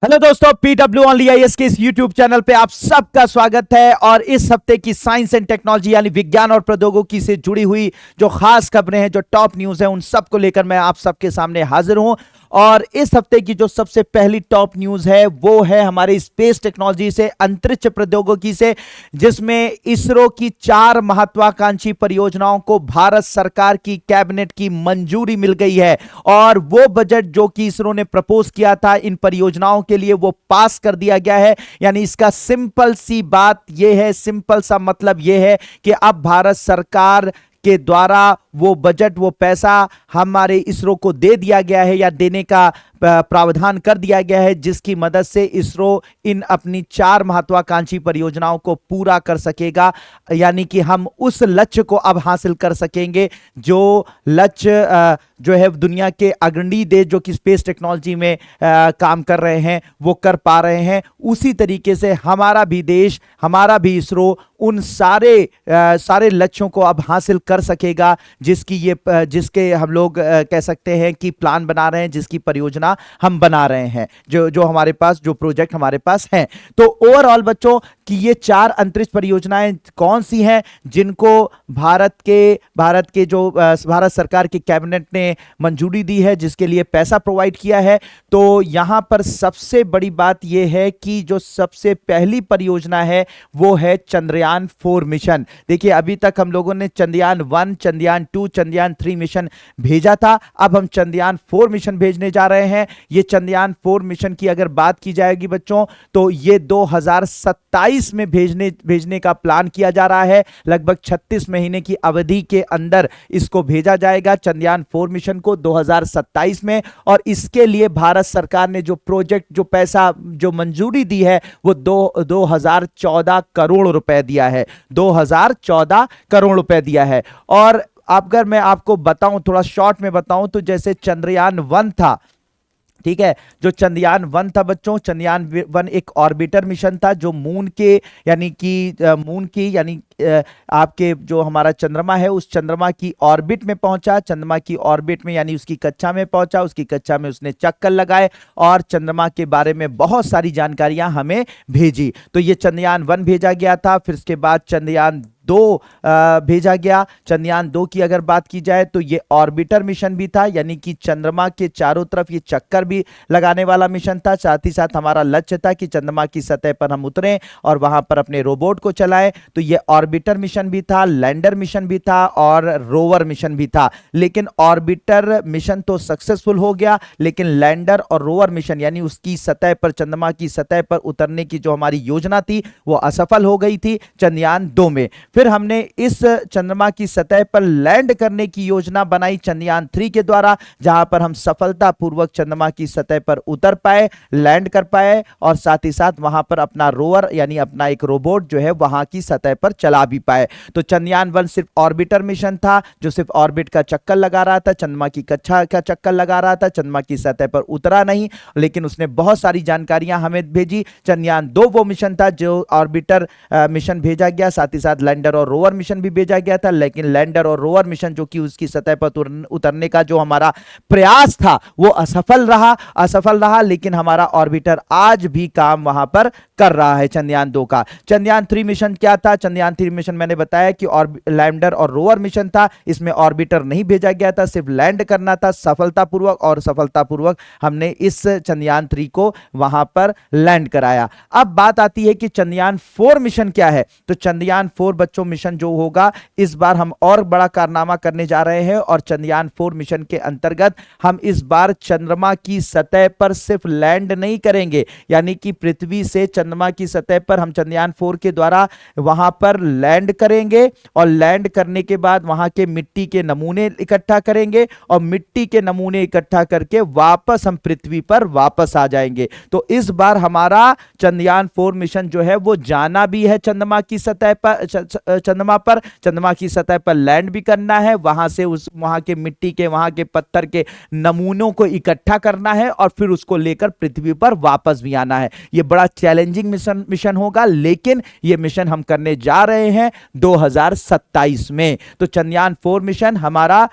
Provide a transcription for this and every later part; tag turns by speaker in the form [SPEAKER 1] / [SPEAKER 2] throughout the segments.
[SPEAKER 1] Hello दोस्तों, PW only IAS के इस यूट्यूब चैनल पे आप सबका स्वागत है। और इस हफ्ते की साइंस एंड टेक्नोलॉजी यानी विज्ञान और प्रौद्योगिकी से जुड़ी हुई जो खास खबरें हैं, जो टॉप न्यूज है, उन सबको लेकर मैं आप सबके सामने हाजिर हूं। और इस हफ्ते की जो सबसे पहली टॉप न्यूज है वो है हमारे स्पेस टेक्नोलॉजी से, अंतरिक्ष प्रौद्योगिकी से, जिसमें इसरो की 4 महत्वाकांक्षी परियोजनाओं को भारत सरकार की कैबिनेट की मंजूरी मिल गई है। और वो बजट जो कि इसरो ने प्रपोज किया था इन परियोजनाओं के लिए, वो पास कर दिया गया है। यानी इसका सिंपल सी बात यह है, सिंपल सा मतलब यह है कि अब भारत सरकार के द्वारा वो बजट, वो पैसा हमारे इसरो को दे दिया गया है या देने का प्रावधान कर दिया गया है, जिसकी मदद से इसरो इन अपनी 4 महत्वाकांक्षी परियोजनाओं को पूरा कर सकेगा। यानी कि हम उस लक्ष्य को अब हासिल कर सकेंगे जो लक्ष्य जो है दुनिया के अग्रणी देश जो कि स्पेस टेक्नोलॉजी में काम कर रहे हैं वो कर पा रहे हैं। उसी तरीके से हमारा भी देश, हमारा भी इसरो उन सारे लक्ष्यों को अब हासिल कर सकेगा, जिसके हम लोग कह सकते हैं कि प्लान बना रहे हैं, जिसकी परियोजना हम बना रहे हैं, जो हमारे पास, जो प्रोजेक्ट हमारे पास हैं। तो ओवरऑल बच्चों कि ये 4 अंतरिक्ष परियोजनाएं कौन सी हैं जिनको भारत के जो भारत सरकार की कैबिनेट ने मंजूरी दी है, जिसके लिए पैसा प्रोवाइड किया है। तो यहां पर सबसे बड़ी बात यह है कि जो सबसे पहली परियोजना है वो है चंद्रयान 4 मिशन। देखिए, अभी तक हम लोगों ने चंद्रयान 1, चंद्रयान 2, चंद्रयान 3 मिशन भेजा था। अब हम चंद्रयान 4 मिशन भेजने जा रहे हैं। ये चंद्रयान 4 मिशन की अगर बात की जाएगी बच्चों, तो ये 2027 में भेजने का प्लान किया जा रहा है। लगभग 36 महीने की अवधि के अंदर इसको भेजा जाएगा, चंद्रयान 4 मिशन को 2027 में। और इसके लिए भारत सरकार ने जो प्रोजेक्ट, जो पैसा, जो मंजूरी दी है वो 2014 करोड़ रुपए दिया है। 2014 करोड़ रुपए दिया है। और अगर मैं आपको बताऊं, थोड़ा शॉर्ट में बताऊं, तो जैसे चंद्रयान 1 था, ठीक है, जो चंद्रयान 1 था बच्चों, चंद्रयान 1 एक ऑर्बिटर मिशन था जो मून की आपके जो हमारा चंद्रमा है उस चंद्रमा की ऑर्बिट में पहुंचा। चंद्रमा की ऑर्बिट में यानी उसकी कक्षा में पहुंचा, उसकी कक्षा में उसने चक्कर लगाए और चंद्रमा के बारे में बहुत सारी जानकारियां हमें भेजी। तो ये चंद्रयान 1 भेजा गया था। फिर इसके बाद चंद्रयान 2 भेजा गया। चंद्रयान 2 की अगर बात की जाए तो ये ऑर्बिटर मिशन भी था, यानी कि चंद्रमा के चारों तरफ ये चक्कर भी लगाने वाला मिशन था। साथ ही साथ हमारा लक्ष्य था कि चंद्रमा की सतह पर हम उतरें और वहां पर अपने रोबोट को चलाएं। तो ये ऑर्बिटर मिशन भी था, लैंडर मिशन भी था और रोवर मिशन भी था। लेकिन ऑर्बिटर मिशन तो सक्सेसफुल हो गया, लेकिन लैंडर और रोवर मिशन यानी उसकी सतह पर, चंद्रमा की सतह पर उतरने की जो हमारी योजना थी वो असफल हो गई थी चंद्रयान 2 में। फिर हमने इस चंद्रमा की सतह पर लैंड करने की योजना बनाई चंद्रयान 3 के द्वारा, जहां पर हम सफलतापूर्वक चंद्रमा की सतह पर उतर पाए, लैंड कर पाए और साथ ही साथ वहां पर अपना रोवर यानी अपना एक रोबोट जो है वहां की सतह पर चला भी पाए। तो चंद्रयान 1 सिर्फ ऑर्बिटर मिशन था जो सिर्फ ऑर्बिट का चक्कर लगा रहा था, चंद्रमा की कक्षा का चक्कर लगा रहा था, चंद्रमा की सतह पर उतरा नहीं, लेकिन उसने बहुत सारी जानकारियां हमें भेजी। चंद्रयान 2 वो मिशन था जो ऑर्बिटर मिशन भेजा गया, साथ ही साथ लैंडर और रोवर मिशन भी भेजा गया था। लेकिन लैंडर और रोवर मिशन जो कि उसकी सतह पर उतरने का जो हमारा प्रयास था वो असफल रहा। लेकिन हमारा ऑर्बिटर आज भी काम वहां पर कर रहा है चंद्रयान 2 का। चंद्रयान 3 मिशन क्या था? चंद्रयान 3 मिशन मैंने बताया कि लैंडर और रोवर मिशन था। इसमें ऑर्बिटर नहीं भेजा गया था, सिर्फ लैंड करना था सफलतापूर्वक हमने इस चंद्रयान 3 को वहां पर लैंड कराया। अब बात आती है कि चंद्रयान 4 मिशन क्या है। तो चंद्रयान 4 बच्चों मिशन जो होगा, इस बार हम और बड़ा कारनामा करने जा रहे हैं और चंद्रयान 4 मिशन के अंतर्गत हम इस बार चंद्रमा की सतह पर सिर्फ लैंड नहीं करेंगे, यानी कि पृथ्वी से चंद्रमा की सतह पर हम चंद्रयान 4 के द्वारा वहां पर लैंड करेंगे और लैंड करने के बाद वहां के मिट्टी के नमूने इकट्ठा करेंगे और मिट्टी के नमूने इकट्ठा करके वापस हम पृथ्वी पर वापस आ जाएंगे। तो इस बार हमारा चंद्रयान 4 मिशन जो है वो जाना भी है चंद्रमा की सतह पर, चंद्रमा की सतह पर लैंड भी करना है, वहां से वहां के मिट्टी के, वहां के पत्थर के नमूनों को इकट्ठा करना है और फिर उसको लेकर पृथ्वी पर वापस भी आना है। यह बड़ा चैलेंजिंग मिशन होगा, लेकिन यह मिशन हम करने जा रहे हैं 2027 में। तो चंद्रयान 4 मिशन हमारा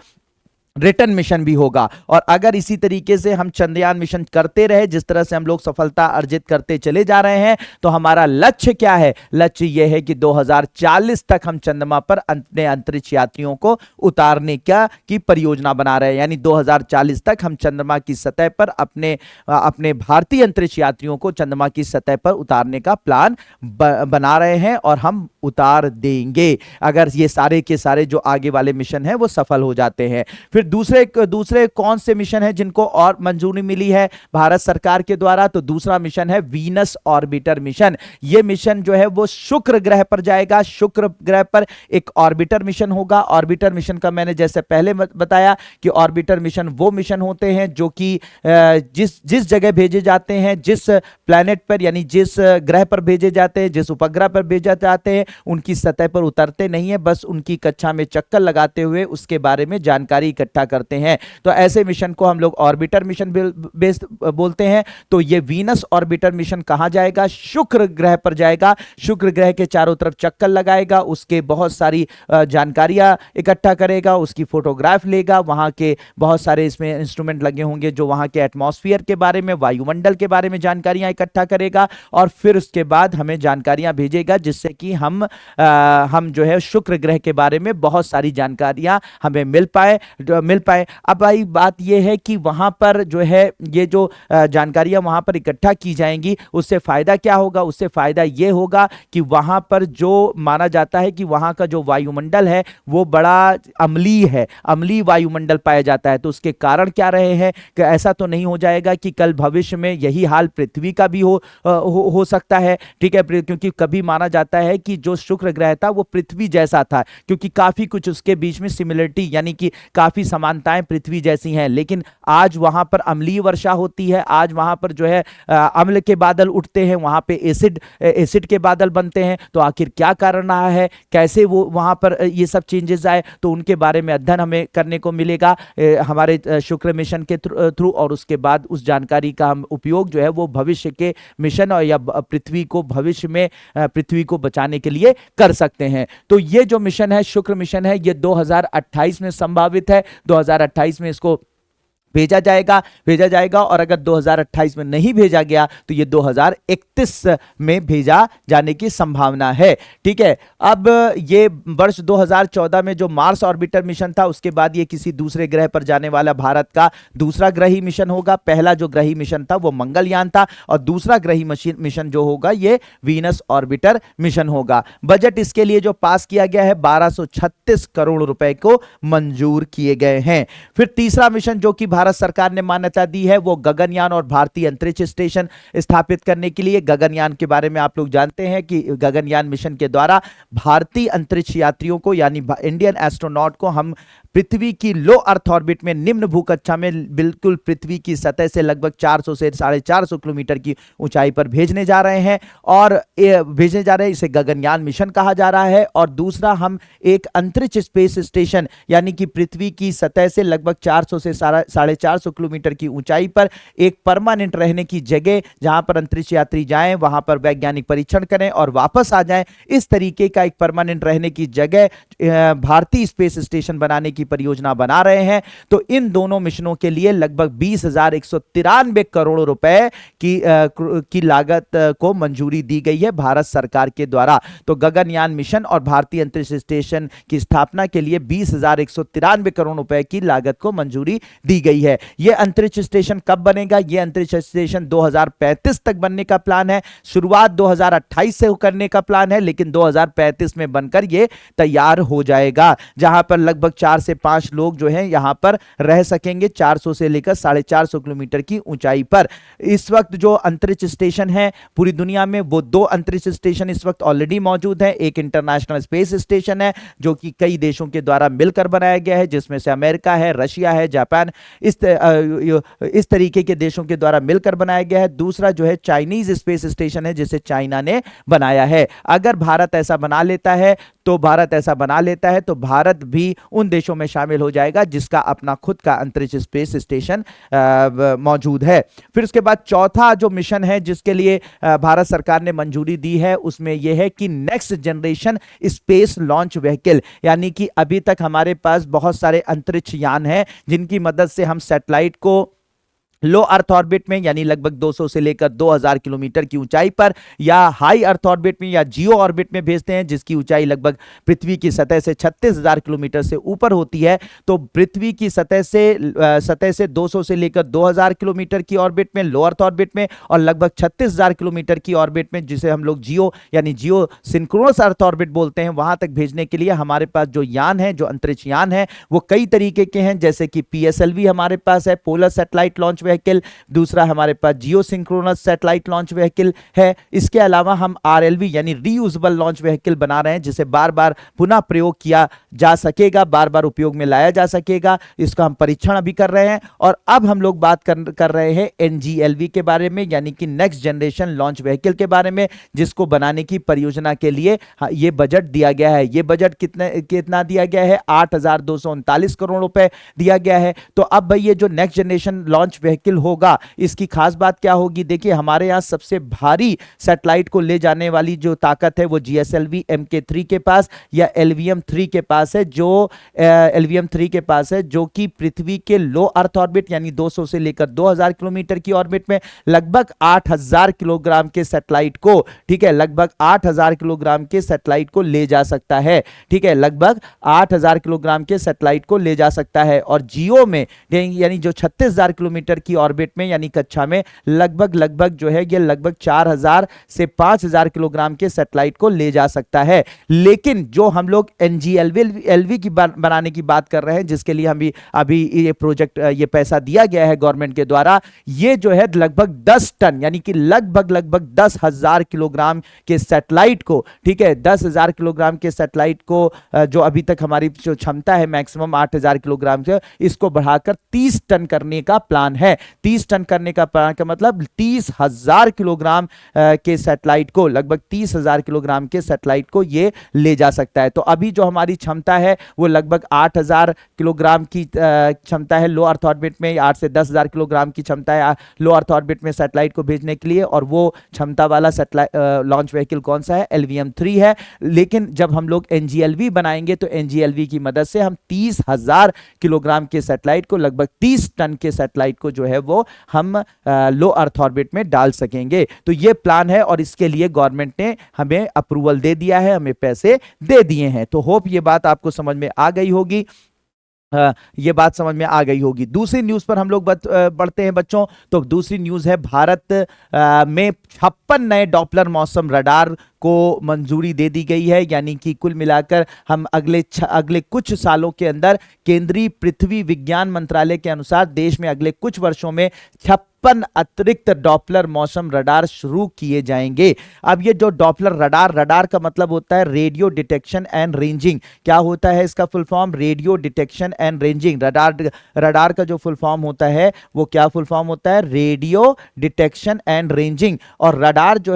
[SPEAKER 1] रिटर्न मिशन भी होगा। और अगर इसी तरीके से हम चंद्रयान मिशन करते रहे, जिस तरह से हम लोग सफलता अर्जित करते चले जा रहे हैं, तो हमारा लक्ष्य क्या है? लक्ष्य यह है कि 2040 तक हम चंद्रमा पर अपने अंतरिक्ष यात्रियों को उतारने की परियोजना बना रहे हैं। यानी 2040 तक हम चंद्रमा की सतह पर अपने भारतीय अंतरिक्ष यात्रियों को चंद्रमा की सतह पर उतारने का प्लान बना रहे हैं, और हम उतार देंगे अगर ये सारे के सारे जो आगे वाले मिशन हैं वो सफल हो जाते हैं। फिर दूसरे कौन से मिशन हैं जिनको और मंजूरी मिली है भारत सरकार के द्वारा? तो दूसरा मिशन है वीनस ऑर्बिटर मिशन। यह मिशन जो है वो शुक्र ग्रह पर जाएगा। शुक्र ग्रह पर एक ऑर्बिटर मिशन होगा। ऑर्बिटर मिशन का मैंने जैसे पहले बताया कि ऑर्बिटर मिशन वो मिशन होते हैं जो कि जिस जगह भेजे जाते हैं, जिस प्लैनेट पर यानी जिस ग्रह पर भेजे जाते हैं, जिस उपग्रह पर भेजे जाते हैं, उनकी सतह पर उतरते नहीं है, बस उनकी कक्षा में चक्कर लगाते हुए उसके बारे में जानकारी इकट्ठा करते हैं। तो ऐसे मिशन को हम लोग ऑर्बिटर मिशन बेस्ड बोलते हैं। तो ये वीनस ऑर्बिटर मिशन कहां जाएगा? शुक्र ग्रह पर जाएगा। शुक्र ग्रह के चारों तरफ चक्कर लगाएगा, उसके बहुत सारी जानकारियां इकट्ठा करेगा, उसकी फोटोग्राफ लेगा, वहां के बहुत सारे इसमें इंस्ट्रूमेंट लगे होंगे जो वहां के एटमॉस्फेयर के बारे में, वायुमंडल के बारे में जानकारियां इकट्ठा करेगा, और फिर उसके बाद हमें जानकारियां भेजेगा, जिससे कि हम जो है शुक्र ग्रह के बारे में बहुत सारी जानकारियां हमें मिल पाए। अब भाई बात यह है कि वहां पर जो है ये जो जानकारियां वहां पर इकट्ठा की जाएंगी, उससे फायदा क्या होगा? उससे फायदा यह होगा कि वहां पर जो माना जाता है कि वहां का जो वायुमंडल है वो बड़ा अम्लीय है, अम्लीय वायुमंडल पाया जाता है। तो उसके कारण क्या रहे हैं कि ऐसा तो नहीं हो जाएगा कि कल भविष्य में यही हाल पृथ्वी का भी हो सकता है, ठीक है? क्योंकि कभी माना जाता है कि जो शुक्र ग्रह था वो पृथ्वी जैसा था, क्योंकि काफी कुछ उसके बीच में सिमिलरिटी यानी कि काफी समानताएं पृथ्वी जैसी हैं। लेकिन आज वहां पर अम्लीय वर्षा होती है, आज वहां पर जो है अम्ल के बादल उठते हैं, वहां पे एसिड के बादल बनते हैं। तो आखिर क्या कारण रहा है, कैसे वो वहां पर ये सब चेंजेस आए, तो उनके बारे में अध्ययन हमें करने को मिलेगा हमारे शुक्र मिशन के थ्रू। और उसके बाद उस जानकारी का हम उपयोग जो है वो भविष्य के मिशन और या पृथ्वी को भविष्य में पृथ्वी को बचाने के लिए कर सकते हैं। तो ये जो मिशन है, शुक्र मिशन है, ये 2028 में संभावित है। 2028 में इसको भेजा जाएगा और अगर 2028 में नहीं भेजा गया तो ये 2031 में भेजा जाने की संभावना है, ठीक है? अब ये वर्ष 2014 में जो मार्स ऑर्बिटर मिशन था, उसके बाद ये किसी दूसरे ग्रह पर जाने वाला भारत का दूसरा ग्रही मिशन होगा। पहला जो ग्रही मिशन था वो मंगलयान था, और दूसरा ग्रही मिशन जो होगा ये वीनस ऑर्बिटर मिशन होगा। बजट इसके लिए जो पास किया गया है 1236 करोड़ रुपए को मंजूर किए गए हैं। फिर तीसरा मिशन जो कि भारत सरकार ने मान्यता दी है वो गगनयान और भारतीय अंतरिक्ष स्टेशन स्थापित करने के लिए। गगनयान के बारे में आप लोग जानते हैं कि गगनयान मिशन के द्वारा भारतीय अंतरिक्ष यात्रियों को यानी इंडियन एस्ट्रोनॉट को हम पृथ्वी की लो अर्थ ऑर्बिट में निम्न भूकक्षा में बिल्कुल पृथ्वी की सतह से लगभग 400 से 450 किलोमीटर की ऊंचाई पर भेजने जा रहे हैं, इसे गगनयान मिशन कहा जा रहा है। और दूसरा, हम एक अंतरिक्ष स्पेस स्टेशन यानी कि पृथ्वी की सतह से लगभग 400 से 450 किलोमीटर की ऊंचाई पर एक परमानेंट रहने की जगह, जहां पर अंतरिक्ष यात्री जाएं, वहां पर वैज्ञानिक परीक्षण करें और वापस आ जाएं, इस तरीके का एक परमानेंट रहने की जगह भारतीय स्पेस स्टेशन बनाने की परियोजना बना रहे हैं। तो इन दोनों मिशनों के लिए लगभग 20,193 करोड़ रुपए की लागत को मंजूरी दी गई है भारत सरकार के द्वारा। तो गगनयान मिशन और भारतीय अंतरिक्ष स्टेशन की स्थापना के लिए 20,193 करोड़ रुपए की लागत को मंजूरी दी गई है। यह अंतरिक्ष स्टेशन कब बनेगा? यह अंतरिक्ष स्टेशन 2035 तक बनने का प्लान है। शुरुआत 2028 से करने का प्लान है, लेकिन 2035 में बनकर यह तैयार हो जाएगा, जहां पर लगभग 4 से 5 लोग जो हैं यहां पर रह सकेंगे, 400 से लेकर 450 किलोमीटर की ऊंचाई पर। इस वक्त जो अंतरिक्ष स्टेशन है पूरी दुनिया में, वो 2 अंतरिक्ष स्टेशन इस वक्त ऑलरेडी मौजूद है। एक इंटरनेशनल स्पेस स्टेशन है जो कि कई देशों के द्वारा मिलकर बनाया गया है, जिसमें से अमेरिका है, रशिया है, जापान, इस तरीके के देशों के द्वारा मिलकर बनाया गया है। दूसरा जो है चाइनीज स्पेस स्टेशन है, जिसे चाइना ने बनाया है। अगर भारत ऐसा बना लेता है तो तो भारत ऐसा बना लेता है तो भारत भी उन देशों में शामिल हो जाएगा जिसका अपना खुद का अंतरिक्ष स्पेस स्टेशन मौजूद है। फिर उसके बाद चौथा जो मिशन है जिसके लिए भारत सरकार ने मंजूरी दी है उसमें यह है कि next generation space launch vehicle, यानी कि अभी तक हमारे पास बहुत सारे अंतरिक्ष यान हैं जिनकी मदद से हम सैटेलाइट को लो अर्थ ऑर्बिट में यानी लगभग 200 से लेकर 2000 किलोमीटर की ऊंचाई पर, या हाई अर्थ ऑर्बिट में या जियो ऑर्बिट में भेजते हैं जिसकी ऊंचाई लगभग पृथ्वी की सतह से 36,000 किलोमीटर से ऊपर होती है। तो पृथ्वी की सतह से 200 से लेकर 2000 किलोमीटर की ऑर्बिट में, लो अर्थ ऑर्बिट में, और लगभग 36,000 किलोमीटर की ऑर्बिट में जिसे हम लोग जियो यानी जियो सिंक्रोनस अर्थ ऑर्बिट बोलते हैं, वहां तक भेजने के लिए हमारे पास जो यान है, जो अंतरिक्ष यान है, वो कई तरीके के हैं। जैसे कि PSLV हमारे पास है, पोलर सैटेलाइट लॉन्च व्हीकल, दूसरा हमारे पास जियो सिंक्रोनस सैटेलाइट लॉन्च व्हीकल है। इसके अलावा हम RLV यानी रीयूजेबल लॉन्च व्हीकल बना रहे हैं जिसे बार बार पुनः प्रयोग किया जा सकेगा, बार बार उपयोग में लाया जा सकेगा। इसका हम परीक्षण अभी कर रहे हैं। और अब हम लोग बात कर रहे हैं NGLV के बारे में, यानी कि नेक्स्ट जनरेशन लॉन्च व्हीकल के बारे में, जिसको बनाने की परियोजना के लिए यह बजट दिया गया है। यह बजट कितना दिया गया है? 8,239 करोड़ रुपए दिया गया है। तो अब भाई ये जो नेक्स्ट जनरेशन लॉन्च व्हीकल होगा, इसकी खास बात क्या होगी? देखिए, हमारे यहां सबसे भारी सैटेलाइट को ले जाने वाली जो ताकत है वो GSLV MK3 के पास या LVM-3 के पास है, जो LVM-3 के पास है, जो कि पृथ्वी के लो अर्थ ऑर्बिट यानी 200 से लेकर 2000 किलोमीटर की ऑर्बिट में लगभग 8000 किलोग्राम के सैटेलाइट को, ठीक है, लगभग 8000 किलोग्राम के सैटेलाइट को ले जा सकता है। ठीक है, लगभग 8000 किलोग्राम के सैटेलाइट को ले जा सकता है। और जियो में यानी जो 36,000 किलोमीटर की ऑर्बिट में यानी कक्षा में लगभग जो है ये लगभग 4000 से 5000 किलोग्राम के सैटेलाइट को ले जा सकता है। लेकिन जो हम लोग NGLV की बनाने की बात कर रहे हैं, जिसके लिए हम अभी ये प्रोजेक्ट, ये पैसा दिया गया है गवर्नमेंट के द्वारा, ये जो है लगभग 10 टन यानी कि लगभग 10,000 किलोग्राम के सैटेलाइट को, ठीक है, 10,000 किलोग्राम के सैटेलाइट को, जो अभी तक हमारी जो क्षमता है मैक्सिमम 8,000 किलोग्राम से, इसको बढ़ाकर 30 टन करने का प्लान है। 30 टन करने का प्लान का मतलब 30,000 किलोग्राम के सैटेलाइट को, लगभग 30,000 किलोग्राम के सैटेलाइट को ये ले जा सकता है। तो अभी जो हमारी क्षमता है वो लगभग 8,000 किलोग्राम की क्षमता है लो अर्थ ऑर्बिट में, 8 से 10,000 किलोग्राम की क्षमता है लो अर्थ ऑर्बिट में सैटेलाइट को भेजने के लिए। और वो क्षमता वाला सैटेलाइट लॉन्च व्हीकल कौन सा है? LVM-3 है। लेकिन जब हम लोग NGLV बनाएंगे तो NGLV की मदद से हम 30,000 किलोग्राम के सैटेलाइट को, लगभग 30 टन के सैटेलाइट को जो है वो हम लो अर्थ ऑर्बिट में डाल सकेंगे। तो ये प्लान है और इसके लिए गवर्नमेंट ने हमें अप्रूवल दे दिया है, हमें पैसे दे दिए हैं। तो होप ये बात आपको समझ में आ गई होगी। ये बात समझ में आ गई होगी। दूसरी न्यूज पर हम लोग बढ़ते हैं बच्चों। तो दूसरी न्यूज है, भारत में 56 नए डॉपलर मौसम रडार को मंजूरी दे दी गई है। यानी कि कुल मिलाकर हम अगले कुछ सालों के अंदर केंद्रीय पृथ्वी विज्ञान मंत्रालय के अनुसार देश में अगले कुछ वर्षों में 56 अतिरिक्त डॉपलर मौसम रडार शुरू किए जाएंगे। अब ये जो डॉपलर रडार का मतलब होता है रेडियो डिटेक्शन एंड रेंजिंग। क्या होता है इसका full form? Radio detection and ranging. Radar का जो फुल फॉर्म होता है वो क्या फुल फॉर्म होता है? Radio detection and ranging. और रडार जो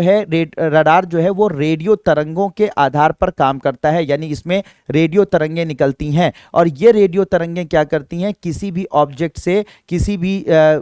[SPEAKER 1] है वो रेडियो तरंगों के आधार पर काम करता है, यानी इसमें रेडियो तरंगें निकलती हैं और ये रेडियो तरंगें क्या करती हैं? किसी भी ऑब्जेक्ट से, किसी भी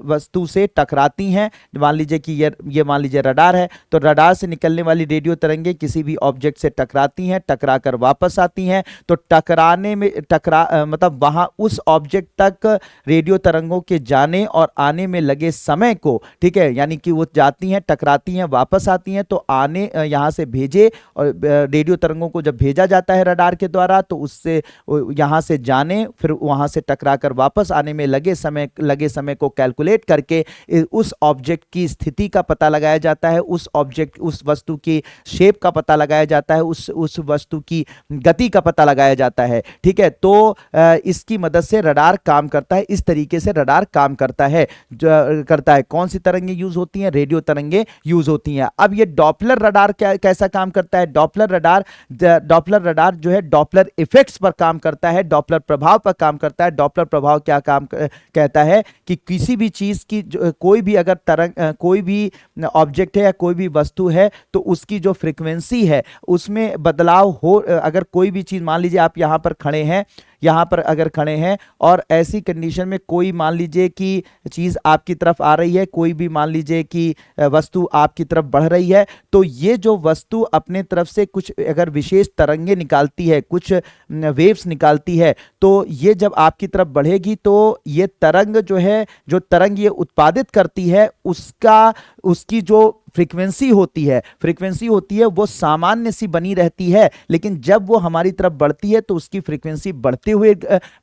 [SPEAKER 1] वस्तु से टकराती हैं। मान लीजिए कि ये मान लीजिए रडार है, तो रडार से निकलने वाली रेडियो तरंगें किसी भी ऑब्जेक्ट से टकराती हैं, टकराकर वापस आती हैं। तो टकराने में मतलब वहां उस ऑब्जेक्ट तक रेडियो तरंगों के जाने और आने में लगे समय को, ठीक है, यानी कि वो जाती हैं, टकराती हैं, वापस आती हैं, तो आने यहां से भेजे और रेडियो तरंगों को जब भेजा जाता है रडार के द्वारा तो उससे यहां से जाने, फिर वहां से टकराकर वापस आने में लगे समय को कैलकुलेट करके उस ऑब्जेक्ट की स्थिति का पता लगाया जाता है, उस वस्तु की शेप का पता लगाया जाता है, उस वस्तु की गति का पता लगाया जाता है। ठीक है, तो इसकी मदद से रडार काम करता है। इस तरीके से रडार काम करता है। कौन सी तरंगें यूज होती हैं? रेडियो तरंगें यूज होती हैं। अब ये डॉपलर रडार कैसा काम करता है? डॉपलर रडार जो है डॉपलर इफेक्ट्स पर काम करता है, डॉपलर प्रभाव पर काम करता है। डॉपलर प्रभाव क्या काम कहता है कि किसी भी चीज की कोई भी अगर तरंग कोई भी ऑब्जेक्ट है या कोई भी वस्तु है तो उसकी जो फ्रीक्वेंसी है उसमें बदलाव हो, अगर कोई भी चीज मान लीजिए आप यहां पर खड़े हैं, यहां पर अगर खड़े हैं और ऐसी कंडीशन में कोई मान लीजिए कि चीज आपकी तरफ आ रही है, कोई भी मान लीजिए कि वस्तु आपकी तरफ बढ़ रही है, तो ये जो वस्तु अपने तरफ से कुछ अगर विशेष तरंगे निकालती है, कुछ वेव्स निकालती है, तो ये जब आपकी तरफ बढ़ेगी तो ये तरंग जो है, जो तरंग ये उत्पादित करती है उसकी जो फ्रीक्वेंसी होती है वो सामान्य सी बनी रहती है, लेकिन जब वो हमारी तरफ बढ़ती है तो उसकी फ्रीक्वेंसी बढ़ते हुए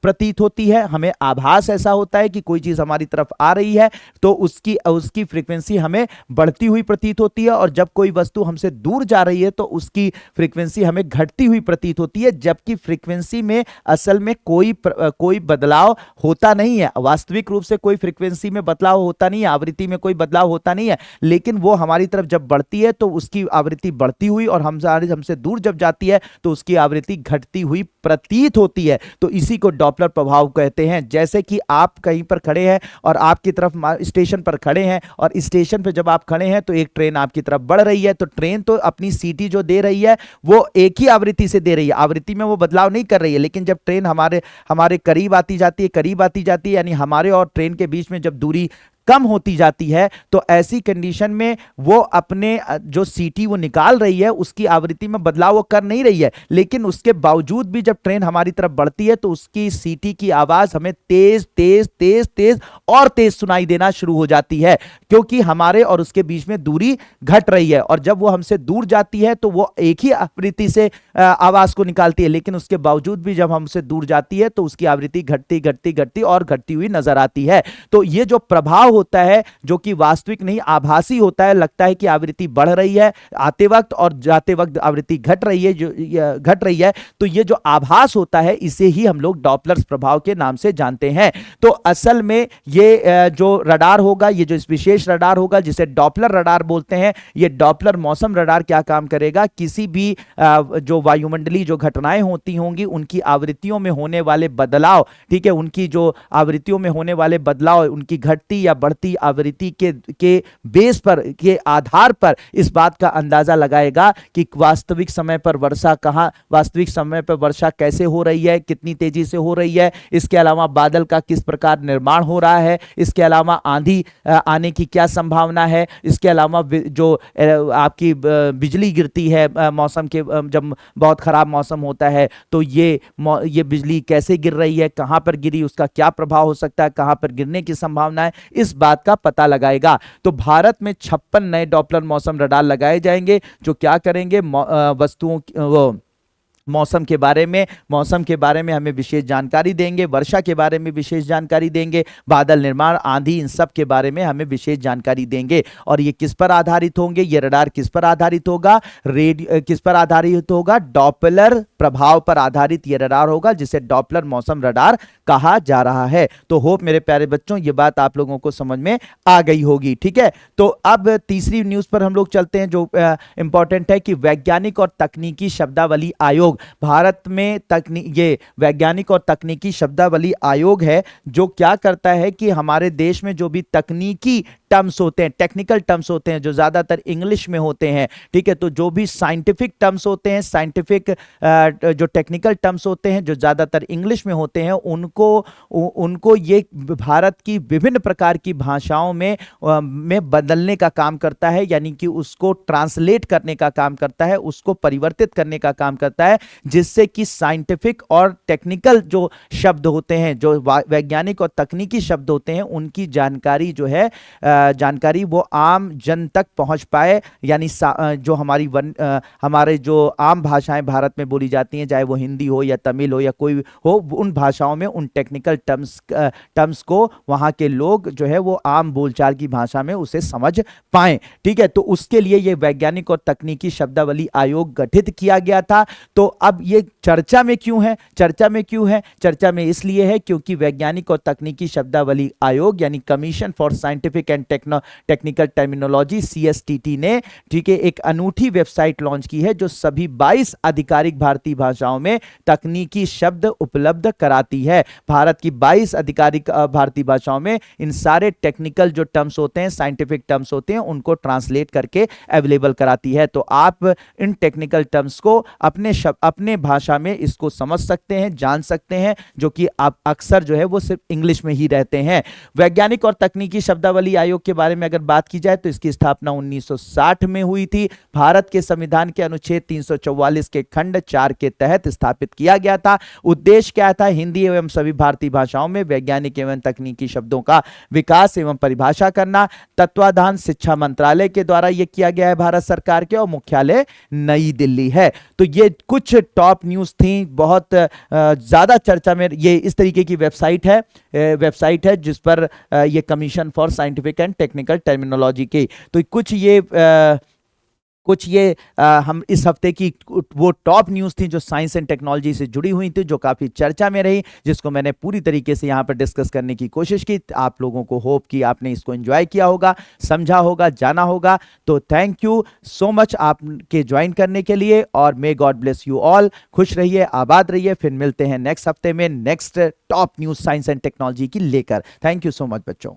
[SPEAKER 1] प्रतीत होती है। हमें आभास ऐसा होता है कि कोई चीज हमारी तरफ आ रही है तो उसकी फ्रीक्वेंसी हमें बढ़ती हुई प्रतीत होती है, और जब कोई वस्तु हमसे दूर जा रही है तो उसकी फ्रीक्वेंसी हमें घटती हुई प्रतीत होती है, जबकि फ्रीक्वेंसी में असल में कोई बदलाव होता नहीं है। वास्तविक रूप से कोई फ्रीक्वेंसी में बदलाव होता नहीं है, आवृत्ति में कोई बदलाव होता नहीं है, लेकिन वो हमारी तरफ जब बढ़ती है तो उसकी आवृत्ति बढ़ती हुई, और हमसे दूर जब जाती है तो उसकी आवृत्ति घटती हुई प्रतीत होती है। तो इसी को डॉपलर प्रभाव कहते हैं। जैसे कि आप कहीं पर खड़े हैं और आपकी तरफ स्टेशन पर खड़े हैं, और स्टेशन पर जब आप खड़े हैं तो एक ट्रेन आपकी तरफ बढ़ रही है, तो ट्रेन तो अपनी सीटी जो दे रही है वो एक ही आवृत्ति से दे रही है, आवृत्ति में वो बदलाव नहीं कर रही है, लेकिन जब ट्रेन हमारे करीब आती जाती है, यानी हमारे और ट्रेन के बीच में जब दूरी कम होती जाती है, तो ऐसी कंडीशन में वो अपने जो सीटी वो निकाल रही है उसकी आवृत्ति में बदलाव वो कर नहीं रही है, लेकिन उसके बावजूद भी जब ट्रेन हमारी तरफ बढ़ती है तो उसकी सीटी की आवाज हमें तेज तेज तेज तेज और तेज सुनाई देना शुरू हो जाती है, क्योंकि हमारे और उसके बीच में दूरी घट रही है। और जब वो हमसे दूर जाती है तो वो एक ही आवृत्ति से आवाज को निकालती है, लेकिन उसके बावजूद भी जब हमसे दूर जाती है तो उसकी आवृत्ति घटती घटती घटती और घटती हुई नजर आती है। तो ये जो प्रभाव होता है जो कि वास्तविक नहीं आभासी होता है, लगता है कि आवृत्ति बढ़ रही है आते वक्त और जाते वक्त आवृत्ति घट रही है, तो ये जो आभास होता है इसे ही हम लोग डॉपलर प्रभाव के नाम से जानते हैं। तो असल में ये जो रडार होगा, ये जो विशेष रडार होगा जिसे डॉपलर रडार बोलते हैं, ये डॉपलर मौसम रडार क्या काम करेगा, किसी भी जो वायुमंडलीय जो घटनाएं होती होंगी उनकी आवृत्तियों में होने वाले बदलाव, ठीक है, उनकी जो आवृत्तियों में होने वाले बदलाव, उनकी घटती या बढ़ती आवृत्ति के बेस पर, के आधार पर इस बात का अंदाजा लगाएगा कि वास्तविक समय पर वर्षा कैसे हो रही है, कितनी तेजी से हो रही है, इसके अलावा बादल का किस प्रकार निर्माण हो रहा है, इसके अलावा आंधी आने की क्या संभावना है, इसके अलावा जो आपकी बिजली गिरती है मौसम के, जब बहुत खराब मौसम होता है तो ये बिजली कैसे गिर रही है, कहां पर गिरी, उसका क्या प्रभाव हो सकता है, कहां पर गिरने की संभावना है, इस बात का पता लगाएगा। तो भारत में 56 नए डॉपलर मौसम रडार लगाए जाएंगे जो क्या करेंगे, मौसम के बारे में हमें विशेष जानकारी देंगे, वर्षा के बारे में विशेष जानकारी देंगे, बादल निर्माण, आंधी, इन सब के बारे में हमें विशेष जानकारी देंगे। और ये किस पर आधारित होंगे, ये रडार किस पर आधारित होगा, किस पर आधारित होगा, डॉपलर प्रभाव पर आधारित ये रडार होगा जिसे डॉपलर मौसम रडार कहा जा रहा है। तो होप मेरे प्यारे बच्चों ये बात आप लोगों को समझ में आ गई होगी। ठीक है, तो अब तीसरी न्यूज पर हम लोग चलते हैं जो इंपॉर्टेंट है कि वैज्ञानिक और तकनीकी शब्दावली आयोग, भारत में ये वैज्ञानिक और तकनीकी शब्दावली आयोग है जो क्या करता है कि हमारे देश में जो भी तकनीकी टर्म्स होते हैं, टेक्निकल टर्म्स होते हैं जो ज्यादातर इंग्लिश में होते हैं, ठीक है, तो जो भी साइंटिफिक टर्म्स होते हैं, साइंटिफिक जो टेक्निकल टर्म्स होते हैं जो ज्यादातर इंग्लिश में होते हैं, उनको ये भारत की विभिन्न प्रकार की भाषाओं में बदलने का काम करता है, यानी कि उसको ट्रांसलेट करने का काम करता है, उसको परिवर्तित करने का काम करता है, जिससे कि साइंटिफिक और टेक्निकल जो शब्द होते हैं, जो वैज्ञानिक और तकनीकी शब्द होते हैं, उनकी जानकारी जो है वो आम जन तक पहुंच पाए, यानी जो हमारे जो आम भाषाएं भारत में बोली जाती हैं, चाहे वो हिंदी हो या तमिल हो या कोई हो, उन भाषाओं में उन टेक्निकल टर्म्स को वहां के लोग जो है वो आम बोलचाल की भाषा में उसे समझ पाएं। ठीक है, तो उसके लिए ये वैज्ञानिक और तकनीकी शब्दावली आयोग गठित किया गया था। तो अब ये चर्चा में क्यों है? चर्चा में इसलिए है क्योंकि वैज्ञानिक और तकनीकी शब्दावली आयोग यानी commission for scientific and technical terminology CSTT ने, ठीक है, एक अनूठी वेबसाइट लॉन्च की है जो सभी 22 आधिकारिक भारतीय भाषाओं में तकनीकी शब्द उपलब्ध कराती है। भारत की 22 आधिकारिक भारतीय भाषाओं में इन सारे टेक्निकल जो टर्म्स होते हैं, साइंटिफिक टर्म्स होते हैं, उनको ट्रांसलेट करके अवेलेबल कराती है। तो आप इन टेक्निकल टर्म्स को अपने भाषा में इसको समझ सकते हैं, जान सकते हैं, जो कि आप अक्सर जो है वो सिर्फ इंग्लिश में ही रहते हैं। वैज्ञानिक और तकनीकी शब्दावली आयोग के बारे में अगर बात की जाए तो इसकी स्थापना 1960 में हुई थी। भारत के संविधान के अनुच्छेद 344 के खंड 4 के तहत स्थापित किया गया था। उद्देश्य क्या था? हिंदी एवं सभी भारतीय भाषाओं में वैज्ञानिक एवं तकनीकी शब्दों का विकास एवं परिभाषा करना। तत्वाधान शिक्षा मंत्रालय के द्वारा यह किया गया है भारत सरकार के, और मुख्यालय नई दिल्ली है। तो ये कुछ टॉप न्यूज थी, बहुत ज्यादा चर्चा में ये इस तरीके की वेबसाइट है जिस पर ये commission for scientific and technical terminology की, तो कुछ ये हम इस हफ्ते की वो टॉप न्यूज़ थी जो साइंस एंड टेक्नोलॉजी से जुड़ी हुई थी, जो काफ़ी चर्चा में रही, जिसको मैंने पूरी तरीके से यहाँ पर डिस्कस करने की कोशिश की। आप लोगों को होप कि आपने इसको एंजॉय किया होगा, समझा होगा, जाना होगा। तो थैंक यू सो मच आपके ज्वाइन करने के लिए, और may God bless you all. खुश रहिए, आबाद रहिए। फिर मिलते हैं नेक्स्ट हफ्ते में next top news science and technology की लेकर। थैंक यू सो मच बच्चों।